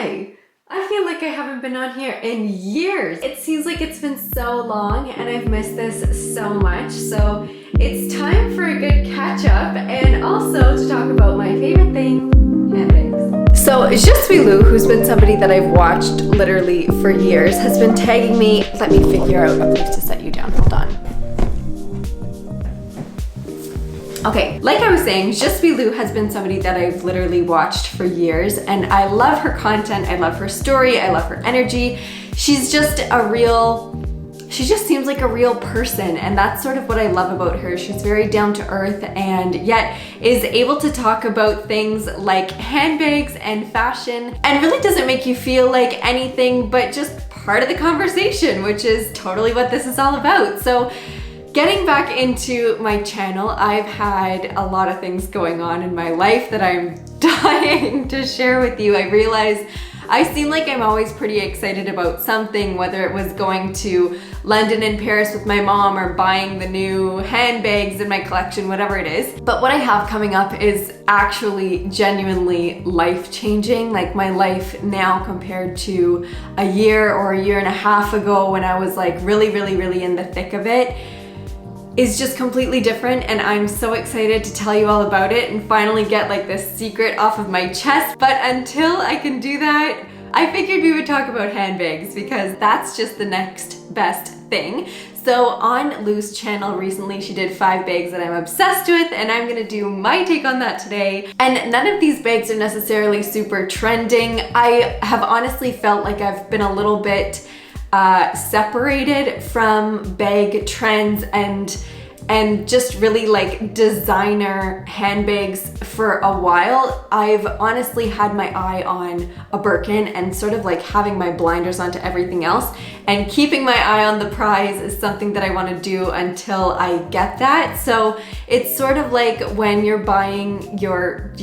Hi! I feel like I haven't been on here in years. It seems like it's been so long and I've missed this so much. So it's time for a good catch up and also to talk about my favorite thing, handbags. So Je suis Lou, who's been somebody that I've watched literally for years, has been tagging me. Let me figure out a place to set you down. Hold on. Okay, like I was saying, Je suis Lou has been somebody that I've literally watched for years, and I love her content, I love her story, I love her energy. She just seems like a real person, and that's sort of what I love about her. She's very down to earth and yet is able to talk about things like handbags and fashion and really doesn't make you feel like anything but just part of the conversation, which is totally what this is all about. So getting back into my channel, I've had a lot of things going on in my life that I'm dying to share with you. I realize I seem like I'm always pretty excited about something, whether it was going to London and Paris with my mom or buying the new handbags in my collection, whatever it is. But what I have coming up is actually genuinely life-changing. Like my life now compared to a year or a year and a half ago when I was like really in the thick of it is just completely different, and I'm so excited to tell you all about it and finally get like this secret off of my chest. But until I can do that, I figured we would talk about handbags because that's just the next best thing. So on Lou's channel recently, she did 5 bags that I'm obsessed with, and I'm gonna do my take on that today. And none of these bags are necessarily super trending. I have honestly felt like I've been a little bit separated from bag trends and just really like designer handbags for a while. I've honestly had my eye on a Birkin and sort of like having my blinders onto everything else, and keeping my eye on the prize is something that I want to do until I get that. So it's sort of like when you're buying your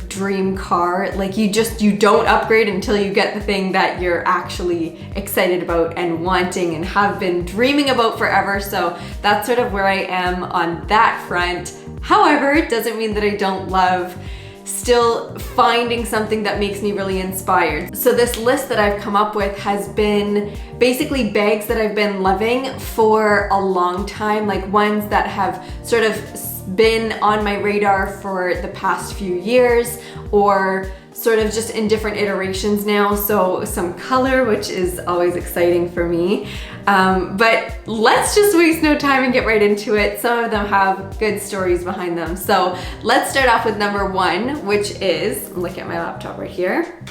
dream car, like you don't upgrade until you get the thing that you're actually excited about and wanting and have been dreaming about forever. So that's sort of where I am on that front. However, it doesn't mean that I don't love still finding something that makes me really inspired. So this list that I've come up with has been basically bags that I've been loving for a long time, like ones that have sort of been on my radar for the past few years or sort of just in different iterations now. So some color, which is always exciting for me. But let's just waste no time and get right into it. Some of them have good stories behind them. So let's start off with number 1, which is, I'm looking at my laptop right here.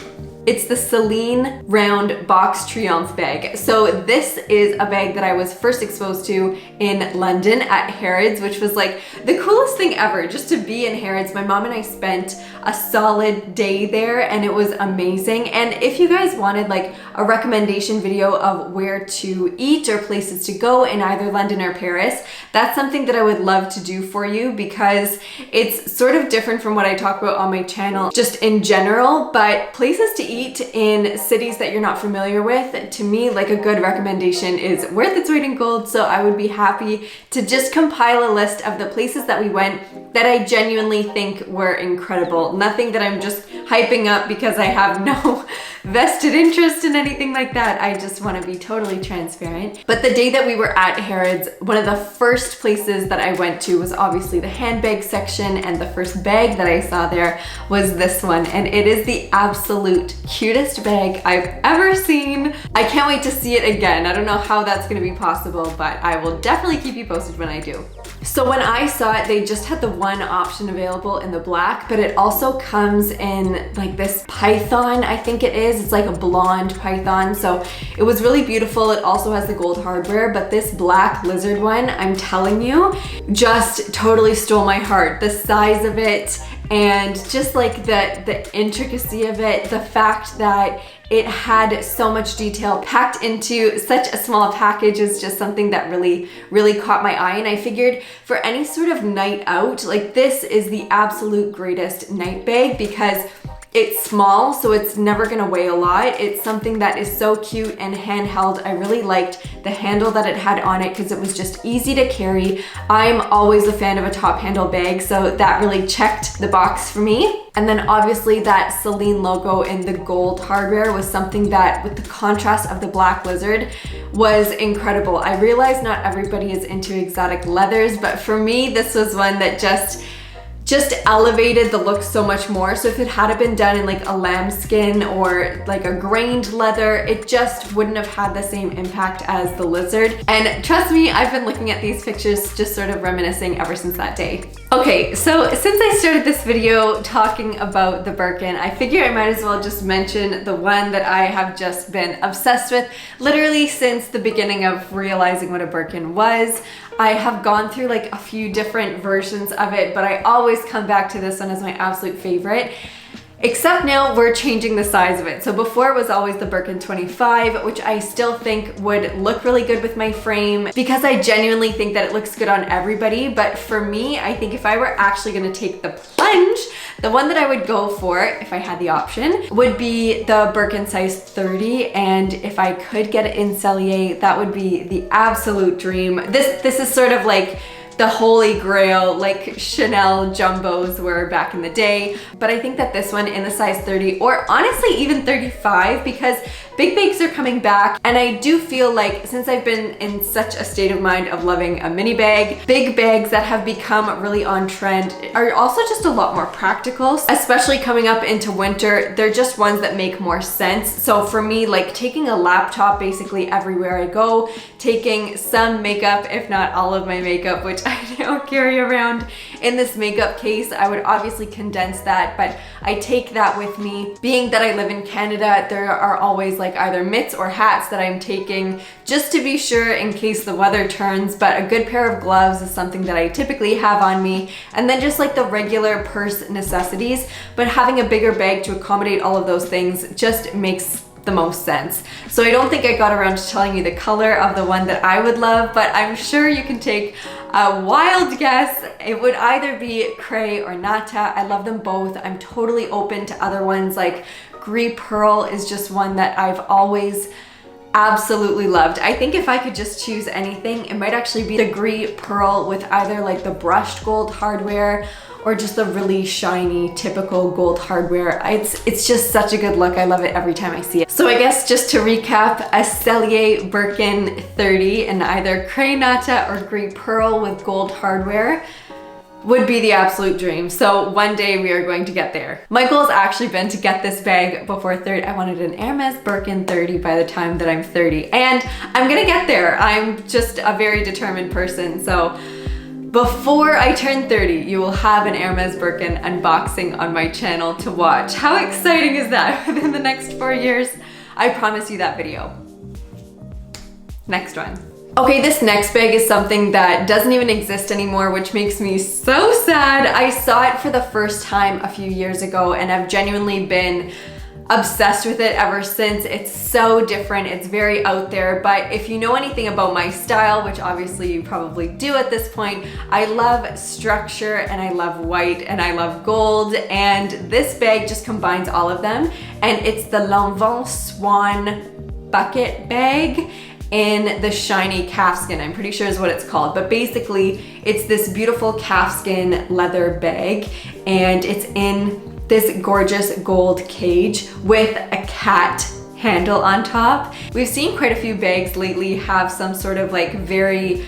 It's the Celine round box Triumph bag. So this is a bag that I was first exposed to in London at Harrods, which was like the coolest thing ever, just to be in Harrods. My mom and I spent a solid day there and it was amazing. And if you guys wanted like a recommendation video of where to eat or places to go in either London or Paris, that's something that I would love to do for you because it's sort of different from what I talk about on my channel just in general. But places to eat in cities that you're not familiar with, to me, like a good recommendation is worth its weight in gold. So I would be happy to just compile a list of the places that we went that I genuinely think were incredible. Nothing that I'm just hyping up because I have no vested interest in anything like that. I just want to be totally transparent. But the day that we were at Harrods, one of the first places that I went to was obviously the handbag section, and the first bag that I saw there was this one, and it is the absolute cutest bag I've ever seen. I can't wait to see it again. I don't know how that's going to be possible, but I will definitely keep you posted when I do. So when I saw it, they just had the one option available in the black, but it also comes in like this python, I think it is. It's like a blonde python. So it was really beautiful. It also has the gold hardware, but this black lizard one, I'm telling you, just totally stole my heart. The size of it and just like the intricacy of it, the fact that it had so much detail packed into such a small package is just something that really caught my eye. And I figured for any sort of night out, like this is the absolute greatest night bag because It's small, so it's never gonna weigh a lot. It's something that is so cute and handheld. I really liked the handle that it had on it because it was just easy to carry. I'm always a fan of a top handle bag, so that really checked the box for me. And then obviously that Celine logo in the gold hardware was something that, with the contrast of the black lizard, was incredible. I realize not everybody is into exotic leathers, but for me, this was one that just elevated the look so much more. So if it had been done in like a lambskin or like a grained leather, it just wouldn't have had the same impact as the lizard. And trust me, I've been looking at these pictures just sort of reminiscing ever since that day. Okay, so since I started this video talking about the Birkin, I figure I might as well just mention the one that I have just been obsessed with literally since the beginning of realizing what a Birkin was. I have gone through like a few different versions of it, but I always come back to this one as my absolute favorite. Except now we're changing the size of it. So before it was always the Birkin 25, which I still think would look really good with my frame because I genuinely think that it looks good on everybody. But for me, I think if I were actually gonna take the plunge, the one that I would go for, if I had the option, would be the Birkin size 30. And if I could get it in Cellier, that would be the absolute dream. This is sort of like the holy grail, like Chanel jumbos were back in the day. But I think that this one in the size 30, or honestly even 35, because big bags are coming back. And I do feel like since I've been in such a state of mind of loving a mini bag, big bags that have become really on trend are also just a lot more practical, especially coming up into winter. They're just ones that make more sense. So for me, like taking a laptop basically everywhere I go, taking some makeup, if not all of my makeup, which I don't carry around in this makeup case. I would obviously condense that, but I take that with me. Being that I live in Canada, there are always like either mitts or hats that I'm taking just to be sure in case the weather turns, but a good pair of gloves is something that I typically have on me. And then just like the regular purse necessities, but having a bigger bag to accommodate all of those things just makes the most sense. So I don't think I got around to telling you the color of the one that I would love, but I'm sure you can take a wild guess. It would either be Cray or Nata. I love them both. I'm totally open to other ones, like Gris Pearl is just one that I've always absolutely loved. I think if I could just choose anything, it might actually be the Gris Pearl with either like the brushed gold hardware or just the really shiny, typical gold hardware. It's just such a good look. I love it every time I see it. So I guess just to recap, a Cellier Birkin 30 in either Cray Nata or Gris Pearl with gold hardware would be the absolute dream. So one day we are going to get there. My goal has actually been to get this bag before 30. I wanted an Hermes Birkin 30 by the time that I'm 30. And I'm gonna get there. I'm just a very determined person. So before I turn 30, you will have an Hermes Birkin unboxing on my channel to watch. How exciting is that? Within the next 4 years, I promise you that video. Next one. Okay, this next bag is something that doesn't even exist anymore, which makes me so sad. I saw it for the first time a few years ago and I've genuinely been obsessed with it ever since. It's so different, it's very out there, but if you know anything about my style, which obviously you probably do at this point, I love structure and I love white and I love gold, and this bag just combines all of them, and it's the Val Swan Bucket Bag in the shiny calfskin, I'm pretty sure is what it's called, but basically it's this beautiful calfskin leather bag and it's in this gorgeous gold cage with a cat handle on top. We've seen quite a few bags lately have some sort of like very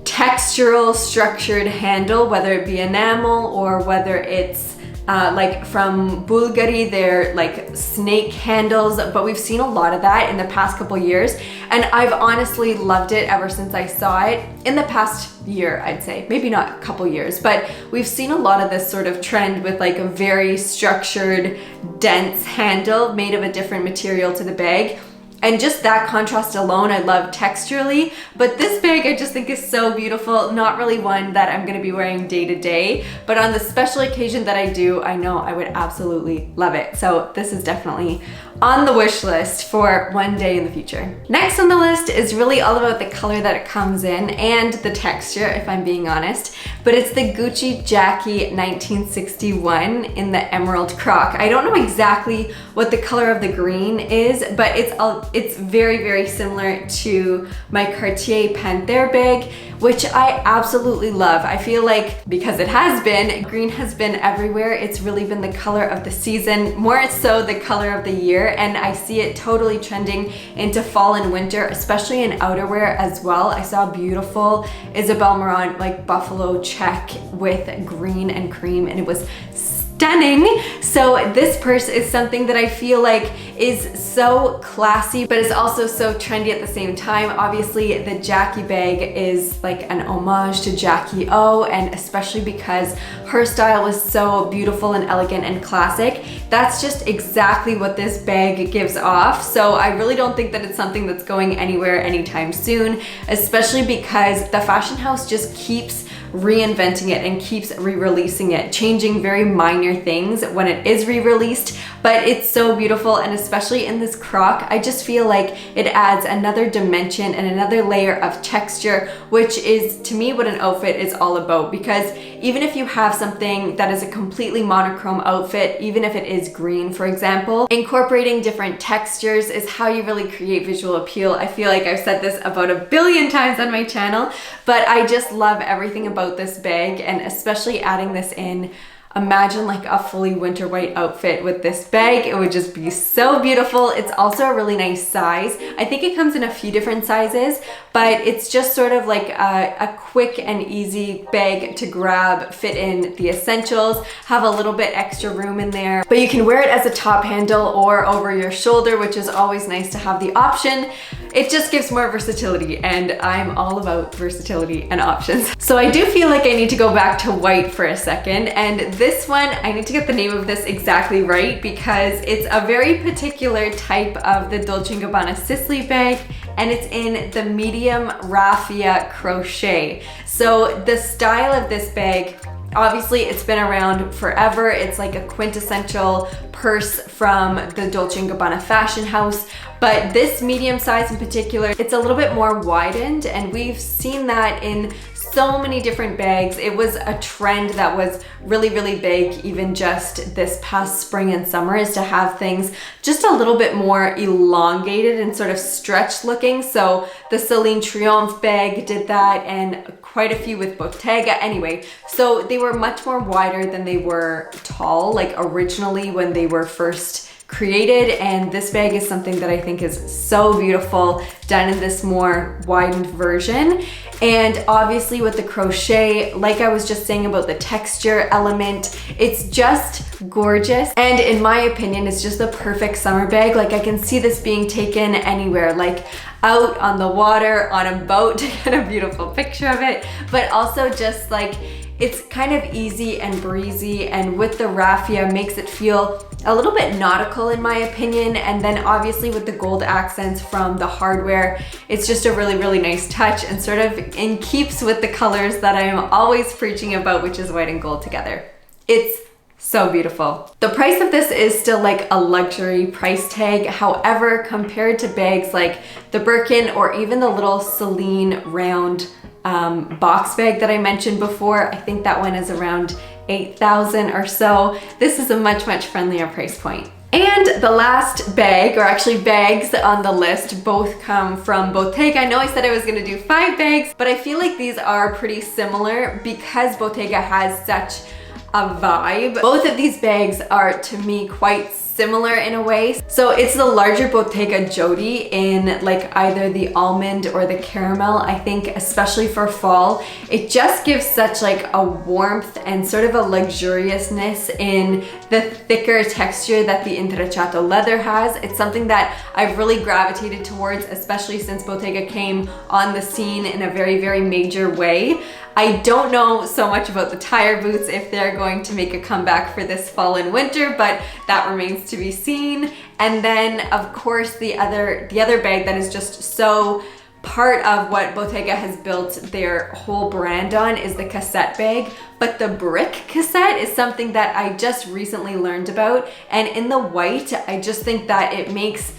textural structured handle, whether it be enamel or whether it's like from Bulgari, they're like snake handles, but we've seen a lot of that in the past couple years, and I've honestly loved it ever since I saw it in the past year, I'd say. Maybe not a couple years, but we've seen a lot of this sort of trend with like a very structured, dense handle made of a different material to the bag. And just that contrast alone, I love texturally. But this bag I just think is so beautiful. Not really one that I'm gonna be wearing day to day, but on the special occasion that I do, I know I would absolutely love it. So this is definitely on the wish list for one day in the future. Next on the list is really all about the color that it comes in and the texture, if I'm being honest, but it's the Gucci Jackie 1961 in the emerald croc. I don't know exactly what the color of the green is, but it's very, very similar to my Cartier Panthère bag, which I absolutely love. I feel like because it has been, green has been everywhere. It's really been the color of the season, more so the color of the year, and I see it totally trending into fall and winter, especially in outerwear as well. I saw a beautiful Isabel Marant like buffalo check with green and cream, and it was stunning. So this purse is something that I feel like is so classy, but it's also so trendy at the same time. Obviously, the Jackie bag is like an homage to Jackie O, and especially because her style was so beautiful and elegant and classic, that's just exactly what this bag gives off. So I really don't think that it's something that's going anywhere anytime soon, especially because the fashion house just keeps reinventing it and keeps re-releasing it, changing very minor things when it is re-released, but it's so beautiful. And especially in this croc, I just feel like it adds another dimension and another layer of texture, which is to me what an outfit is all about. Because even if you have something that is a completely monochrome outfit, even if it is green, for example, incorporating different textures is how you really create visual appeal. I feel like I've said this about a billion times on my channel, but I just love everything about this bag, and especially adding this in. Imagine like a fully winter white outfit with this bag. It would just be so beautiful. It's also a really nice size. I think it comes in a few different sizes, but it's just sort of like a quick and easy bag to grab, fit in the essentials, have a little bit extra room in there, but you can wear it as a top handle or over your shoulder, which is always nice to have the option. It just gives more versatility, and I'm all about versatility and options. So I do feel like I need to go back to white for a second, and this one, I need to get the name of this exactly right because it's a very particular type of the Dolce & Gabbana Sicily bag, and it's in the medium raffia crochet. So the style of this bag, obviously it's been around forever. It's like a quintessential purse from the Dolce & Gabbana fashion house, but this medium size in particular, it's a little bit more widened, and we've seen that in so many different bags. It was a trend that was really, really big even just this past spring and summer, is to have things just a little bit more elongated and sort of stretched looking. So the Celine Triumph bag did that, and quite a few with Bottega. Anyway, so they were much more wider than they were tall, like originally when they were first created, and this bag is something that I think is so beautiful, done in this more widened version. And obviously with the crochet, like I was just saying about the texture element, it's just gorgeous. And in my opinion, it's just the perfect summer bag. Like I can see this being taken anywhere, like out on the water, on a boat, to get a beautiful picture of it, but also just like, it's kind of easy and breezy, and with the raffia makes it feel a little bit nautical in my opinion. And then obviously with the gold accents from the hardware, it's just a really, really nice touch, and sort of in keeps with the colors that I'm always preaching about, which is white and gold together. It's so beautiful. The price of this is still like a luxury price tag. However, compared to bags like the Birkin or even the little Celine round box bag that I mentioned before, I think that one is around 8,000 or so. This is a much, much friendlier price point. And the last bag, or actually bags on the list, both come from Bottega. I know I said I was gonna do 5 bags, but I feel like these are pretty similar because Bottega has such a vibe. Both of these bags are to me quite similar in a way. So it's the larger Bottega Jodi in like either the almond or the caramel. I think especially for fall, it just gives such like a warmth and sort of a luxuriousness in the thicker texture that the Intrecciato leather has. It's something that I've really gravitated towards, especially since Bottega came on the scene in a very, very major way. I don't know so much about the tire boots, if they're going to make a comeback for this fall and winter, but that remains remains to be seen. And then of course the other bag that is just so part of what Bottega has built their whole brand on is the Cassette bag. But the brick Cassette is something that I just recently learned about, and in the white, I just think that it makes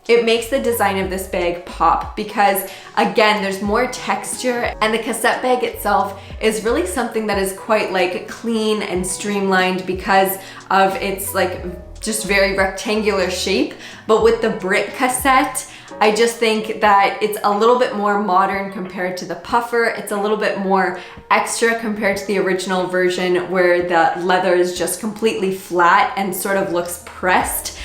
the design of this bag pop, because again, there's more texture, and the Cassette bag itself is really something that is quite like clean and streamlined because of its like just very rectangular shape. But with the brick Cassette, I just think that it's a little bit more modern compared to the puffer. It's a little bit more extra compared to the original version where the leather is just completely flat and sort of looks pressed.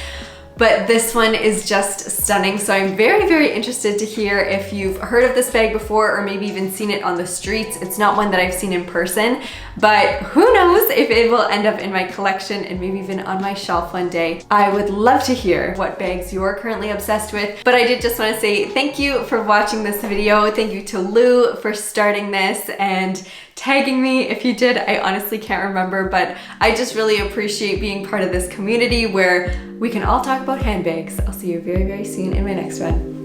But this one is just stunning. So I'm very, very interested to hear if you've heard of this bag before or maybe even seen it on the streets. It's not one that I've seen in person, but who knows if it will end up in my collection and maybe even on my shelf one day. I would love to hear what bags you're currently obsessed with. But I did just want to say thank you for watching this video. Thank you to Lou for starting this and tagging me. If you did, I honestly can't remember, but I just really appreciate being part of this community where we can all talk about handbags. I'll see you very, very soon in my next one.